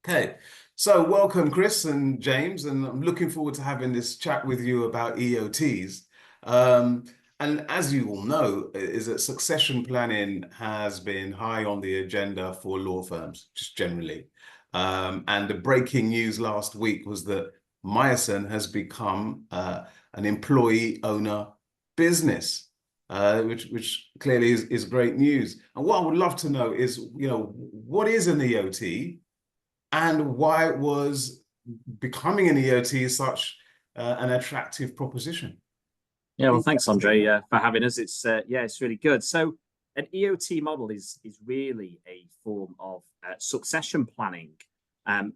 Okay, so welcome, Chris and James, and I'm looking forward to having this chat with you about EOTs. Um, and as you all know, is that succession planning has been high on the agenda for law firms, just generally. And the breaking news last week was that Meyerson has become an employee owner business, which clearly is great news. And what I would love to know is, what is an EOT? And why was becoming an EOT such an attractive proposition? Yeah, well, thanks, Andre, for having us. It's really good. So, an EOT model is really a form of succession planning.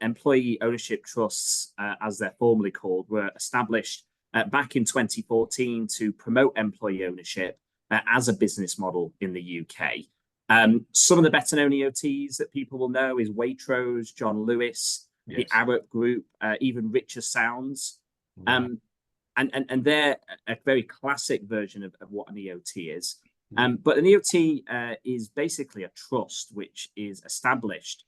Employee ownership trusts, as they're formally called, were established back in 2014 to promote employee ownership as a business model in the UK. Some of the better known EOTs that people will know is Waitrose, John Lewis, the Yes. Arup Group, even Richer Sounds. Right. And they're a very classic version of what an EOT is. But an EOT is basically a trust which is established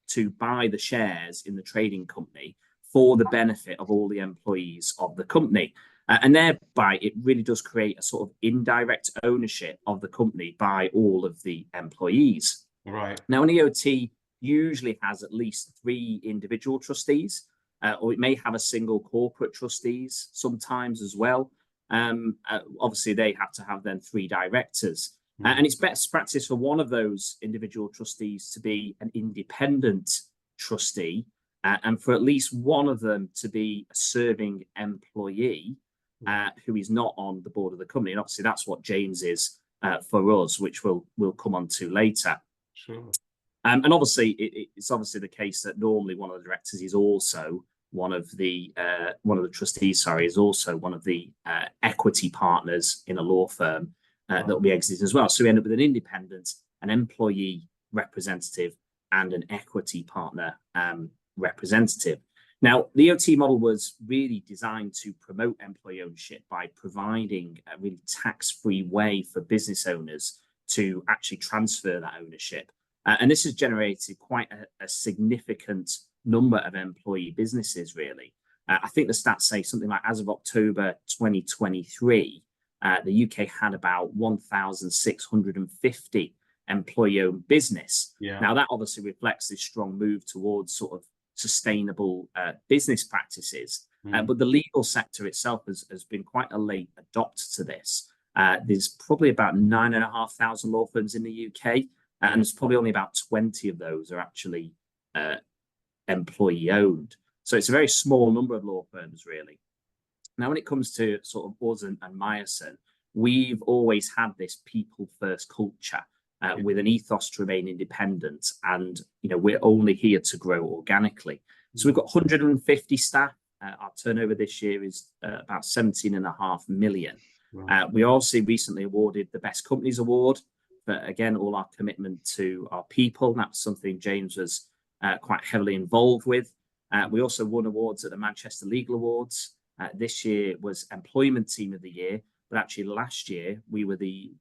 to buy the shares in the trading company for the benefit of all the employees of the company. And thereby, it really does create a sort of indirect ownership of the company by all of the employees. Right. Now, an EOT usually has at least 3 individual trustees, or it may have a single corporate trustees sometimes as well. Obviously, they have to have then 3 directors. And it's best practice for one of those individual trustees to be an independent trustee, and for at least one of them to be a serving employee who is not on the board of the company. And obviously, that's what James is for us, which we'll come on to later. Sure. And obviously, it's obviously the case that normally one of the directors is also one of the trustees. Sorry, is also one of the equity partners in a law firm that will be exited as well. So we end up with an independent, an employee representative, and an equity partner representative. Now, the EOT model was really designed to promote employee ownership by providing a really tax-free way for business owners to actually transfer that ownership. And this has generated quite a significant number of employee businesses, really. I think the stats say something like, as of October 2023, the UK had about 1,650 employee-owned business. Yeah. Now, that obviously reflects this strong move towards sort of sustainable business practices. But the legal sector itself has been quite a late adopter to this. There's probably about 9,500 law firms in the UK, and there's probably only about 20 of those are actually employee owned. So it's a very small number of law firms, really. Now, when it comes to sort of us and Meyerson, we've always had this people first culture with an ethos to remain independent. And, we're only here to grow organically. So we've got 150 staff. Our turnover this year is about 17.5 million. Right. We also recently awarded the Best Companies Award for, again, all our commitment to our people. That's something James was quite heavily involved with. We also won awards at the Manchester Legal Awards. This year was Employment Team of the Year, but actually last year we were the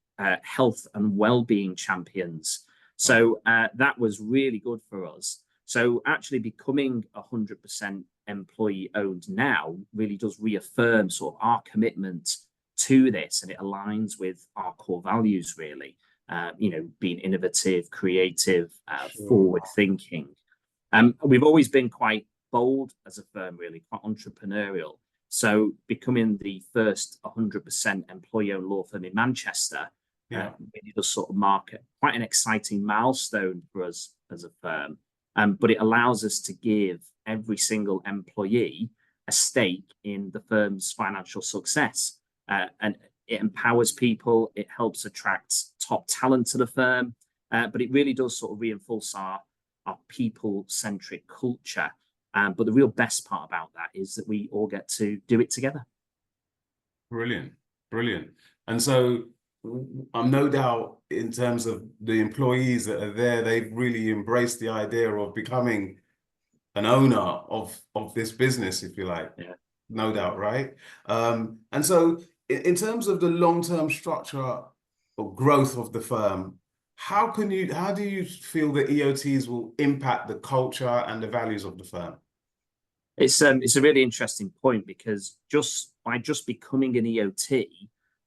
Health and Wellbeing Champions. So that was really good for us. So actually becoming 100% employee owned now really does reaffirm sort of our commitment to this, and it aligns with our core values, really. Being innovative, creative, forward thinking. We've always been quite bold as a firm, really, quite entrepreneurial. So becoming the first 100% employee-owned law firm in Manchester really does sort of mark quite an exciting milestone for us as a firm. But it allows us to give every single employee a stake in the firm's financial success. And it empowers people, it helps attract top talent to the firm, but it really does sort of reinforce our people-centric culture. But the real best part about that is that we all get to do it together. Brilliant, brilliant. And so I'm no doubt in terms of the employees that are there, they've really embraced the idea of becoming an owner of this business, if you like. Yeah. No doubt, right? And so in terms of the long-term structure or growth of the firm, how do you feel that EOTs will impact the culture and the values of the firm? It's a really interesting point because just becoming an EOT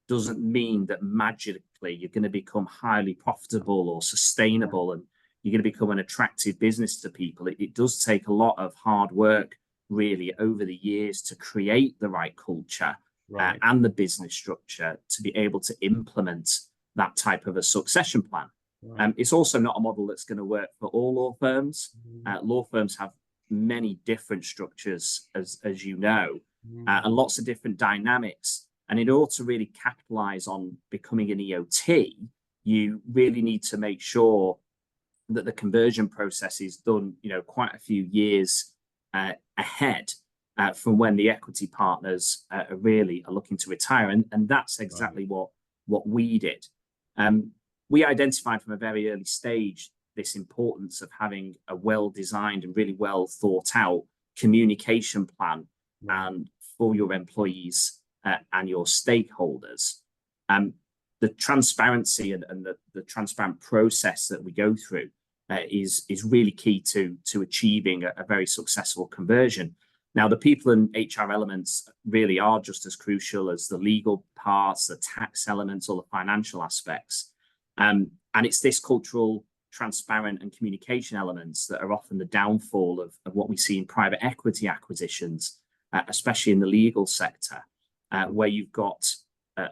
doesn't mean that magically you're going to become highly profitable or sustainable and you're going to become an attractive business to people. It does take a lot of hard work really over the years to create the right culture Right. and the business structure to be able to implement that type of a succession plan. Right. It's also not a model that's going to work for all law firms. Law firms have many different structures, as you know, and lots of different dynamics. And in order to really capitalize on becoming an EOT, you really need to make sure that the conversion process is done, quite a few years ahead from when the equity partners really are looking to retire. And that's exactly what we did. We identified from a very early stage this importance of having a well-designed and really well thought out communication plan and for your employees and your stakeholders. The transparency and the transparent process that we go through is really key to achieving a very successful conversion. Now, the people and HR elements really are just as crucial as the legal parts, the tax elements, or the financial aspects. And it's this cultural, transparent, and communication elements that are often the downfall of what we see in private equity acquisitions, especially in the legal sector, where you've got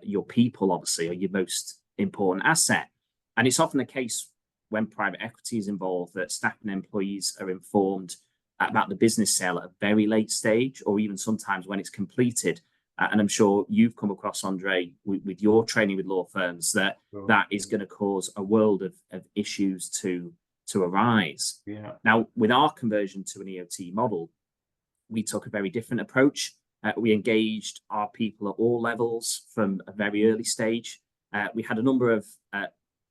your people, obviously, are your most important asset. And it's often the case when private equity is involved that staff and employees are informed about the business sale at a very late stage, or even sometimes when it's completed. And I'm sure you've come across, Andre, with your training with law firms, that is going to cause a world of issues to arise. Yeah. Now, with our conversion to an EOT model, we took a very different approach. We engaged our people at all levels from a very early stage. We had a number of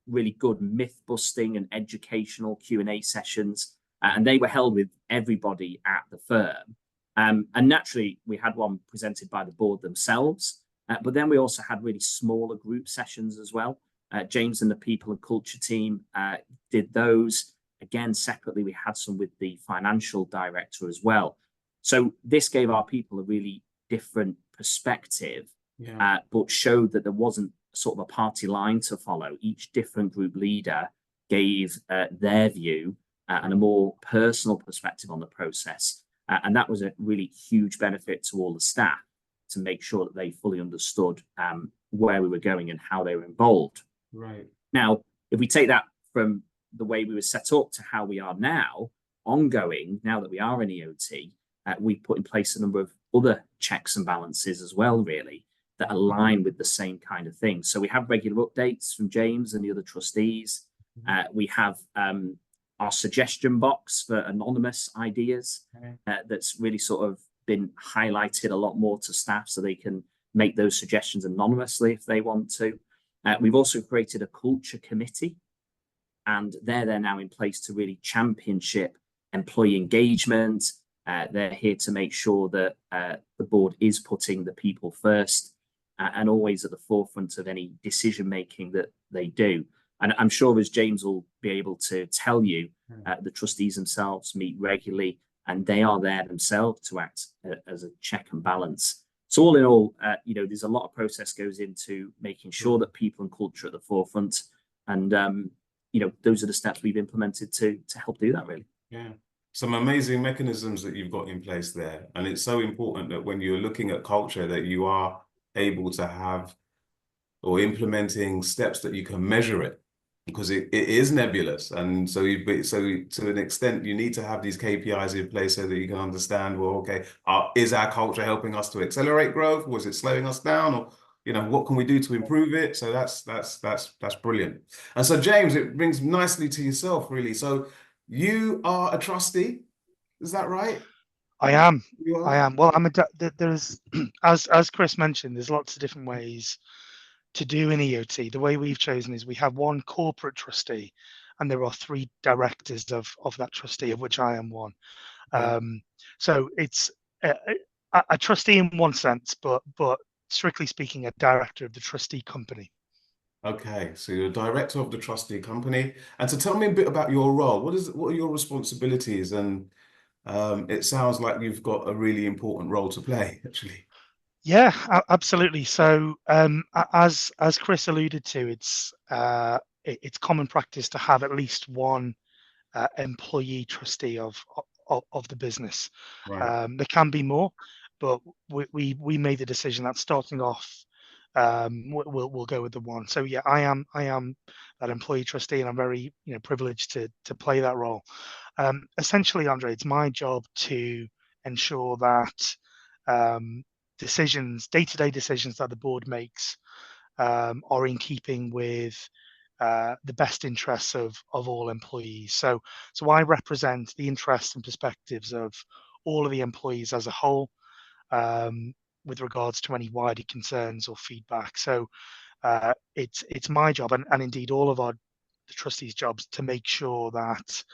really good myth busting and educational Q&A sessions, and they were held with everybody at the firm. And naturally, we had one presented by the board themselves, but then we also had really smaller group sessions as well. James and the people and culture team did those. Again, separately, we had some with the financial director as well. So this gave our people a really different perspective, but showed that there wasn't sort of a party line to follow. Each different group leader gave their view and a more personal perspective on the process. And that was a really huge benefit to all the staff to make sure that they fully understood where we were going and how they were involved. Right. Now, if we take that from the way we were set up to how we are now, ongoing, now that we are an EOT, we put in place a number of other checks and balances as well, really, that align with the same kind of thing. So we have regular updates from James and the other trustees. We have our suggestion box for anonymous ideas that's really sort of been highlighted a lot more to staff so they can make those suggestions anonymously if they want to. We've also created a culture committee, and they're now in place to really championship employee engagement. They're here to make sure that the board is putting the people first and always at the forefront of any decision making that they do. And I'm sure, as James will be able to tell you, the trustees themselves meet regularly, and they are there themselves to act as a check and balance. So all in all, there's a lot of process goes into making sure that people and culture are at the forefront, and those are the steps we've implemented to help do that, really. Yeah. Some amazing mechanisms that you've got in place there, and it's so important that when you're looking at culture, that you are able to have or implementing steps that you can measure it, because it is nebulous. And so to an extent, you need to have these KPIs in place so that you can understand, well, okay, is our culture helping us to accelerate growth? Was it slowing us down? Or, what can we do to improve it? So that's brilliant. And so, James, it brings nicely to yourself, really. So you are a trustee, is that right? I am. You are? I am. Well, there's, as Chris mentioned, there's lots of different ways to do an EOT. The way we've chosen is we have one corporate trustee, and there are 3 directors of that trustee, of which I am one. So it's a trustee in one sense, but strictly speaking, a director of the trustee company. Okay, so you're a director of the trustee company. And so tell me a bit about your role. What are your responsibilities? And it sounds like you've got a really important role to play, actually. Yeah, absolutely. So, as Chris alluded to, it's common practice to have at least one employee trustee of the business. Right. There can be more, but we made the decision that starting off, we'll go with the one. So yeah, I am that employee trustee, and I'm very privileged to play that role. Essentially, Andre, it's my job to ensure that day-to-day decisions that the board makes are in keeping with the best interests of all employees. So I represent the interests and perspectives of all of the employees as a whole, with regards to any wider concerns or feedback. So it's my job, and indeed all of the trustees' jobs, to make sure that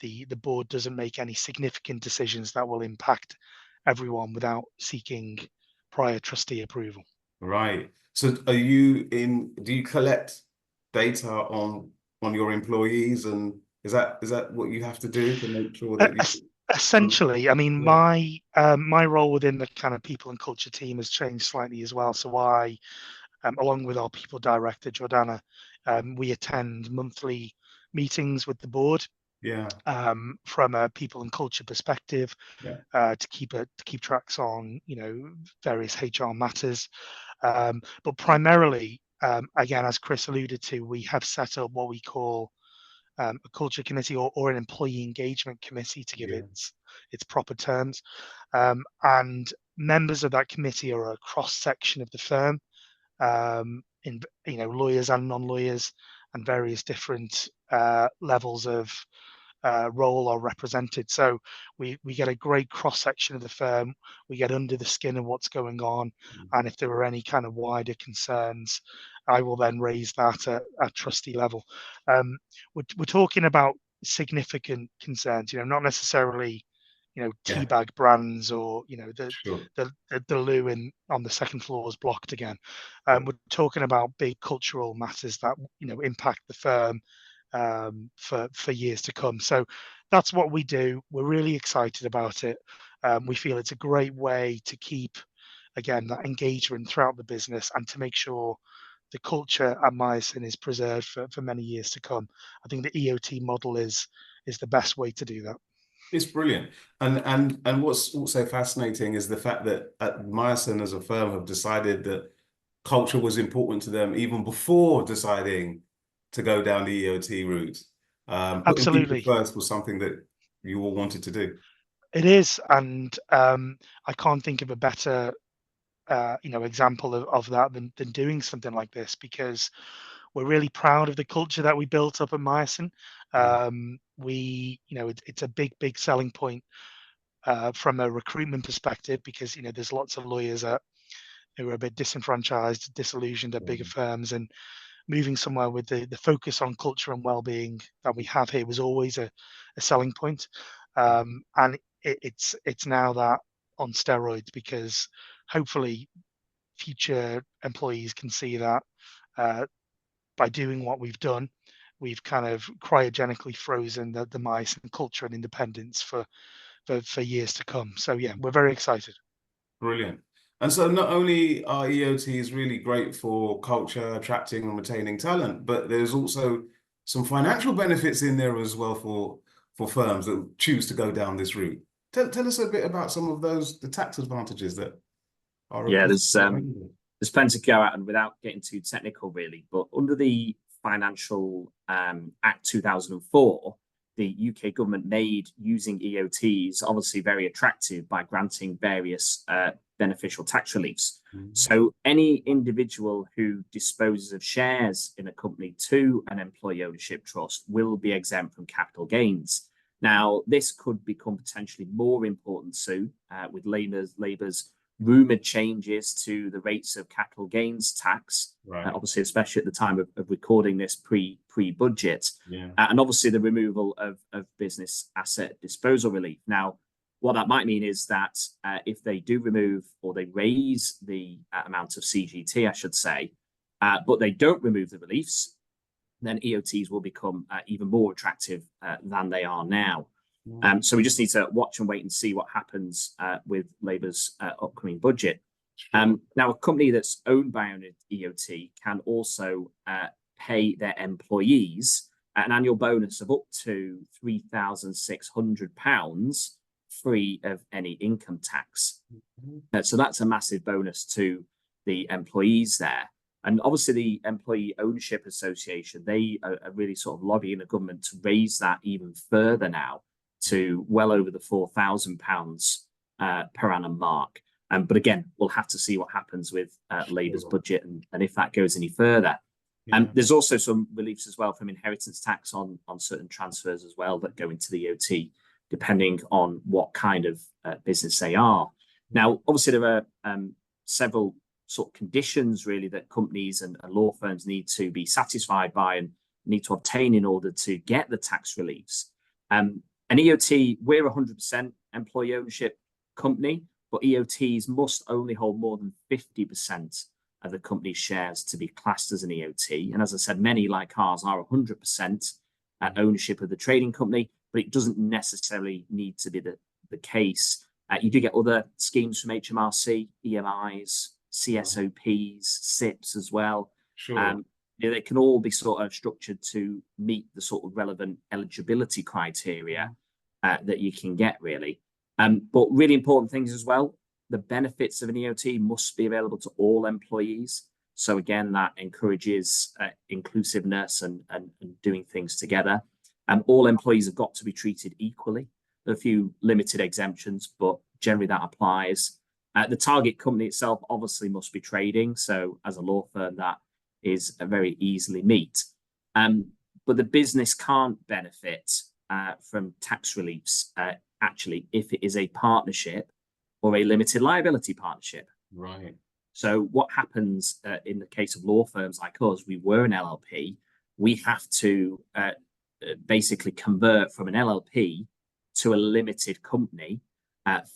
the board doesn't make any significant decisions that will impact everyone without seeking prior trustee approval. Right. So do you collect data on your employees, and is that what you have to do to make sure that you Essentially, I mean, yeah. my role within the kind of people and culture team has changed slightly as well. So I, along with our people director Jordana, we attend monthly meetings with the board, Yeah. from a people and culture perspective, Yeah. to keep tracks on various HR matters. But primarily, again, as Chris alluded to, we have set up what we call a culture committee, or an employee engagement committee, to give Yeah. its proper terms. And members of that committee are a cross section of the firm, in lawyers and non-lawyers, and various different levels of role are represented. So we get a great cross section of the firm. We get under the skin of what's going on, and if there are any kind of wider concerns, I will then raise that at trustee level. We're talking about significant concerns, not necessarily Yeah. teabag brands, or Sure. the loo in on the second floor is blocked again. Yeah. We're talking about big cultural matters that impact the firm, for years to come. So that's what we do. We're really excited about it. We feel it's a great way to keep, again, that engagement throughout the business, and to make sure the culture at Myosin is preserved for many years to come. I think the EOT model is the best way to do that. It's brilliant. And what's also fascinating is the fact that at Myosin as a firm have decided that culture was important to them even before deciding to go down the EOT route. Putting people Absolutely. first was something that you all wanted to do. It is, and I can't think of a better example of that than doing something like this, because we're really proud of the culture that we built up at Myosin. Yeah. It's a big selling point from a recruitment perspective, because there's lots of lawyers who are a bit disenfranchised, disillusioned at bigger firms, and moving somewhere with the focus on culture and well-being that we have here was always a selling point. And it's now that on steroids, because hopefully future employees can see that uh, by doing what we've done, we've kind of cryogenically frozen the mice and culture and independence for years to come. So yeah, we're very excited. Brilliant. And so not only are EOTs really great for culture, attracting and retaining talent, but there's also some financial benefits in there as well for firms that choose to go down this route. Tell us a bit about some of the tax advantages that are Yeah, available. there's plenty to go out, and without getting too technical, really. But under the Financial Act 2004, the UK government made using EOTs obviously very attractive by granting various beneficial tax reliefs. So any individual who disposes of shares in a company to an employee ownership trust will be exempt from capital gains. Now, this could become potentially more important soon, with Labour's rumoured changes to the rates of capital gains tax, Right. obviously, especially at the time of recording this pre-budget, Yeah. and obviously the removal of business asset disposal relief. Now, what that might mean is that if they do remove, or they raise the amount of CGT, I should say, but they don't remove the reliefs, then EOTs will become even more attractive than they are now. So we just need to watch and wait and see what happens with Labour's upcoming budget. Now, a company that's owned by an EOT can also pay their employees an annual bonus of up to £3,600 free of any income tax. So that's a massive bonus to the employees there. And obviously the Employee Ownership Association, they are really sort of lobbying the government to raise that even further now to well over the £4,000 per annum mark. But again, we'll have to see what happens with Labour's budget and if that goes any further. There's also some reliefs as well from inheritance tax on certain transfers as well that go into the EOT, depending on what kind of business they are. Now, obviously, there are several sort of conditions really that companies and law firms need to be satisfied by and need to obtain in order to get the tax reliefs. An EOT, we're 100% employee ownership company, but EOTs must only hold more than 50% of the company's shares to be classed as an EOT. And as I said, many like ours are 100% ownership of the trading company, but it doesn't necessarily need to be the case. You do get other schemes from HMRC, EMIs, CSOPs, SIPs as well. They can all be sort of structured to meet the sort of relevant eligibility criteria that you can get, really. But really important things as well, the benefits of an EOT must be available to all employees. So again, that encourages inclusiveness and doing things together. All employees have got to be treated equally. There are a few limited exemptions, but generally that applies. The target company itself obviously must be trading. So as a law firm, that is very easily meet. But the business can't benefit from tax reliefs, actually, if it is a partnership or a limited liability partnership. Right. So what happens in the case of law firms like us, we were an LLP, we have to basically convert from an LLP to a limited company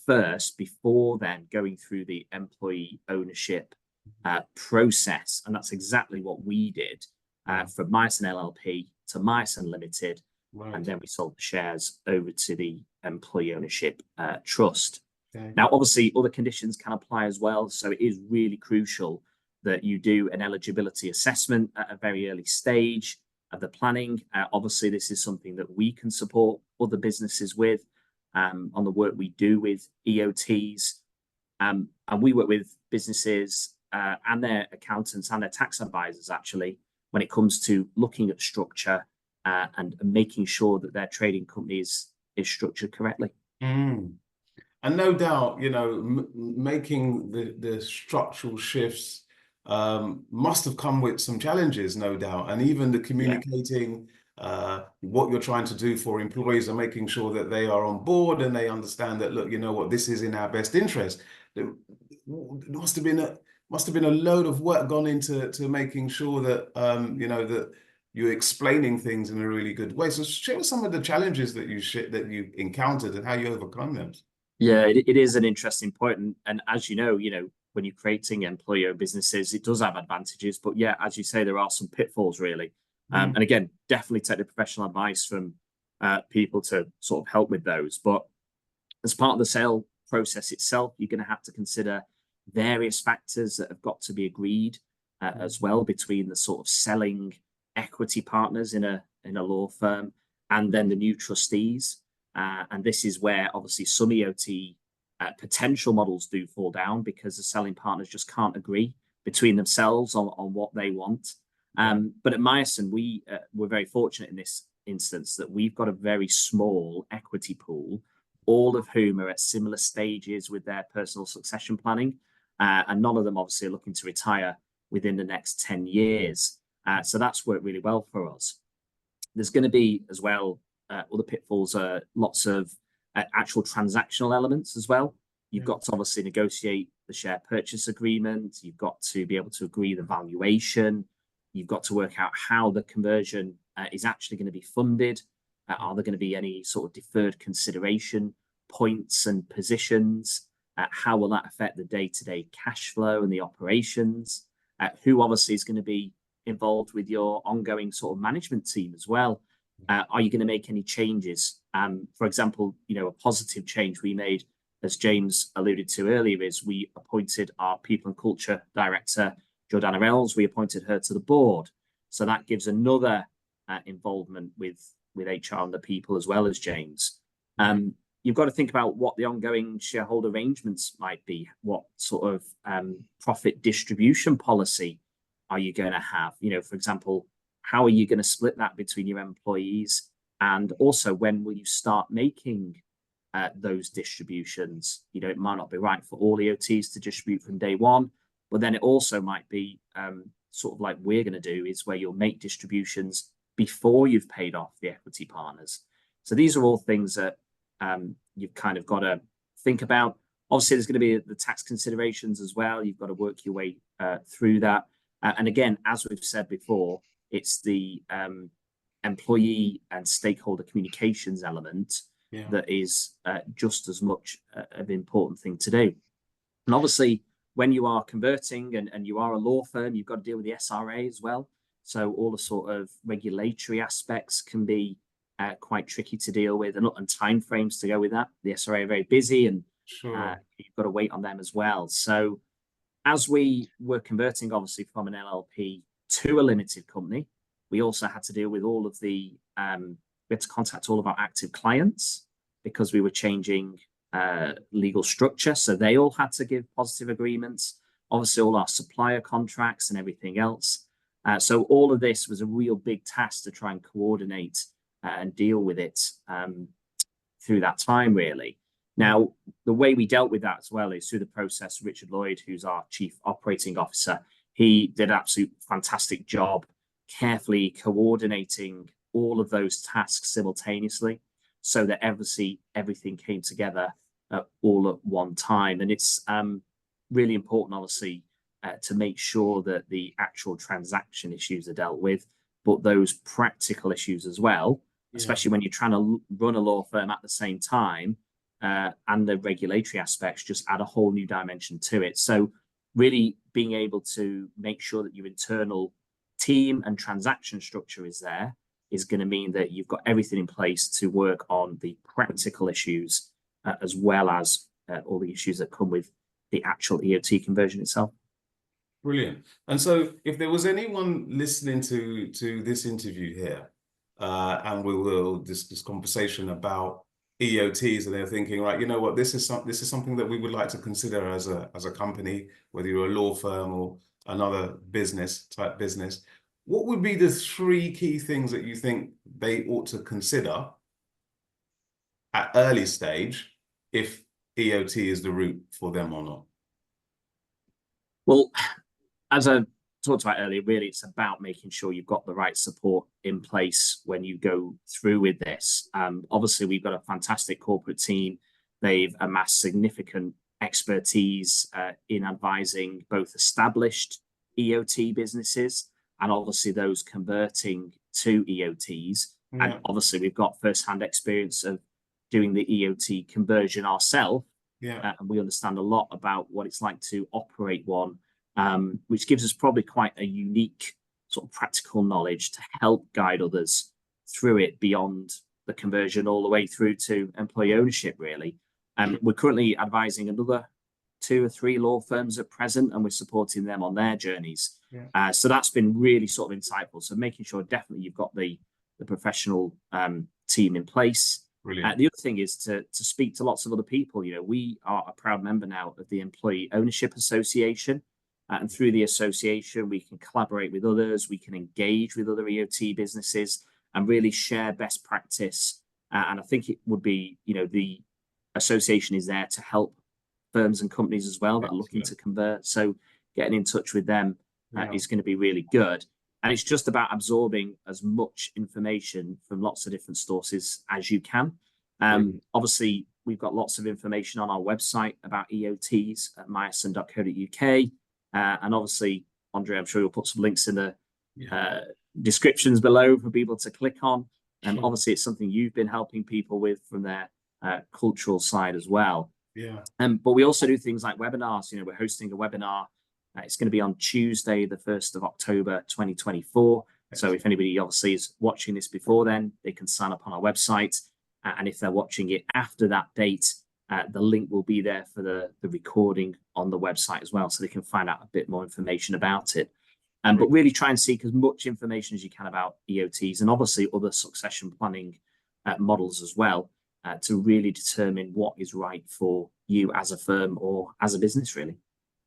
first, before then going through the employee ownership process. And that's exactly what we did from Myson LLP to Myson Limited. Right. And then we sold the shares over to the employee ownership trust. Okay. Now, obviously, other conditions can apply as well. So it is really crucial that you do an eligibility assessment at a very early stage of the planning. Obviously, this is something that we can support other businesses with on the work we do with EOTs. And we work with businesses and their accountants and their tax advisors, actually, when it comes to looking at structure and making sure that their trading company is structured correctly. And no doubt, you know, making the structural shifts must have come with some challenges, no doubt. And even the communicating what you're trying to do for employees and making sure that they are on board and they understand that, look, you know what, this is in our best interest. There must have been a load of work gone into making sure that, you know, that you're explaining things in a really good way. So share some of the challenges that you encountered and how you overcome them. Yeah, it is an interesting point. And as you know, when you're creating employer businesses, it does have advantages. But yeah, as you say, there are some pitfalls, really. And again, definitely take the professional advice from people to sort of help with those. But as part of the sale process itself, you're going to have to consider various factors that have got to be agreed as well between the sort of selling equity partners in a law firm and then the new trustees. And this is where obviously some EOT potential models do fall down because the selling partners just can't agree between themselves on what they want. But at Myson, we're very fortunate in this instance that we've got a very small equity pool, all of whom are at similar stages with their personal succession planning. And none of them obviously are looking to retire within the next 10 years. So that's worked really well for us. There's going to be as well other pitfalls, lots of actual transactional elements as well. You've got to obviously negotiate the share purchase agreement. You've got to be able to agree the valuation. You've got to work out how the conversion is actually going to be funded. Are there going to be any sort of deferred consideration points and positions? How will that affect the day-to-day cash flow and the operations? who obviously is going to be involved with your ongoing sort of management team as well. Are you going to make any changes? For example, a positive change we made, as James alluded to earlier, is we appointed our people and culture director, Jordana Reynolds. We appointed her to the board. So that gives another involvement with HR and the people, as well as James. You've got to think about what the ongoing shareholder arrangements might be. What sort of profit distribution policy are you going to have? For example, how are you going to split that between your employees? And also, when will you start making those distributions? It might not be right for all EOTs to distribute from day one, but then it also might be sort of like we're going to do, is where you'll make distributions before you've paid off the equity partners. So these are all things that you've kind of got to think about. Obviously, there's going to be the tax considerations as well. You've got to work your way through that. And again, as we've said before, it's the employee and stakeholder communications element that is just as much of an important thing to do. And obviously, when you are converting and you are a law firm, you've got to deal with the SRA as well. So all the sort of regulatory aspects can be quite tricky to deal with, and timeframes to go with that. The SRA are very busy, and you've got to wait on them as well. So as we were converting, obviously, from an LLP to a limited company, we also had to deal with all of the, we had to contact all of our active clients because we were changing legal structure. So they all had to give positive agreements, obviously all our supplier contracts and everything else. So all of this was a real big task to try and coordinate and deal with it through that time, really. Now, the way we dealt with that as well is through the process. Richard Lloyd, who's our Chief Operating Officer, he did an absolute fantastic job carefully coordinating all of those tasks simultaneously so that everything came together all at one time. And it's really important, obviously, to make sure that the actual transaction issues are dealt with, but those practical issues as well, especially when you're trying to run a law firm at the same time, and the regulatory aspects just add a whole new dimension to it. So really being able to make sure that your internal team and transaction structure is there is going to mean that you've got everything in place to work on the practical issues as well as all the issues that come with the actual EOT conversion itself. Brilliant. And so if there was anyone listening to this interview here, and we will this conversation about EOTs, and they're thinking, right, you know what, this is something that we would like to consider as a company, whether you're a law firm or another type business, what would be the 3 key things that you think they ought to consider at early stage if EOT is the route for them or not? Well, as I talked about earlier, really, it's about making sure you've got the right support in place when you go through with this. Obviously, we've got a fantastic corporate team. They've amassed significant expertise in advising both established EOT businesses and obviously those converting to EOTs. And obviously, we've got first-hand experience of doing the EOT conversion ourselves. And we understand a lot about what it's like to operate one, which gives us probably quite a unique sort of practical knowledge to help guide others through it beyond the conversion all the way through to employee ownership, really. We're currently advising another 2 or 3 law firms at present, and we're supporting them on their journeys. So that's been really sort of insightful. So making sure definitely you've got the professional team in place. The other thing is to speak to lots of other people. We are a proud member now of the Employee Ownership Association. And through the association, we can collaborate with others, we can engage with other EOT businesses and really share best practice. And I think it would be, the association is there to help firms and companies as well that are looking to convert. So getting in touch with them is going to be really good. And it's just about absorbing as much information from lots of different sources as you can. Obviously, we've got lots of information on our website about EOTs at myerson.co.uk. And obviously, Andre, I'm sure you'll put some links in the descriptions below for people to click on. And obviously, it's something you've been helping people with from their cultural side as well. But we also do things like webinars. We're hosting a webinar It's going to be on Tuesday, the 1st of October, 2024. So if anybody obviously is watching this before then, they can sign up on our website. And if they're watching it after that date, the link will be there for the recording on the website as well, so they can find out a bit more information about it. But really try and seek as much information as you can about EOTs and obviously other succession planning models as well, to really determine what is right for you as a firm or as a business, really.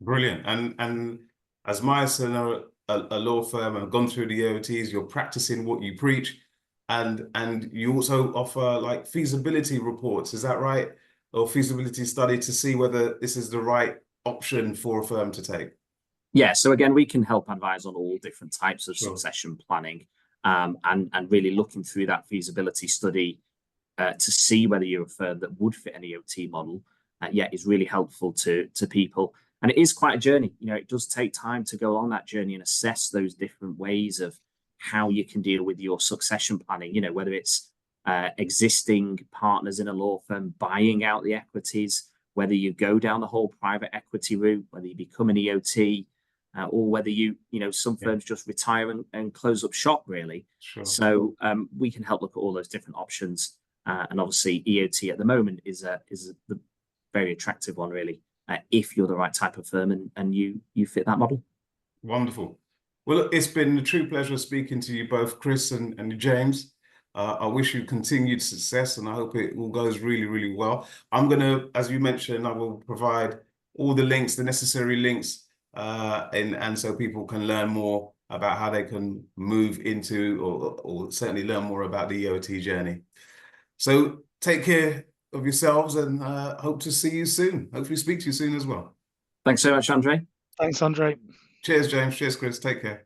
Brilliant. And as myself know, a law firm and gone through the EOTs, you're practicing what you preach, and you also offer like feasibility reports, is that right? Or feasibility study to see whether this is the right option for a firm to take. Yeah, so again, we can help advise on all different types of succession planning, and really looking through that feasibility study to see whether you're a firm that would fit an EOT model. Is really helpful to people. And it is quite a journey. It does take time to go on that journey and assess those different ways of how you can deal with your succession planning, whether it's existing partners in a law firm buying out the equities, whether you go down the whole private equity route, whether you become an EOT, or whether some firms just retire and close up shop, really. So we can help look at all those different options. And obviously EOT at the moment is a very attractive one, really, if you're the right type of firm and you fit that model. Wonderful. Well, look, it's been a true pleasure speaking to you both, Chris and James. I wish you continued success, and I hope it all goes really, really well. I'm going to, as you mentioned, I will provide all the links, the necessary links, and so people can learn more about how they can move into or certainly learn more about the EOT journey. So take care of yourselves, and hope to see you soon. Hopefully speak to you soon as well. Thanks so much, Andre. Thanks, Andre. Cheers, James. Cheers, Chris. Take care.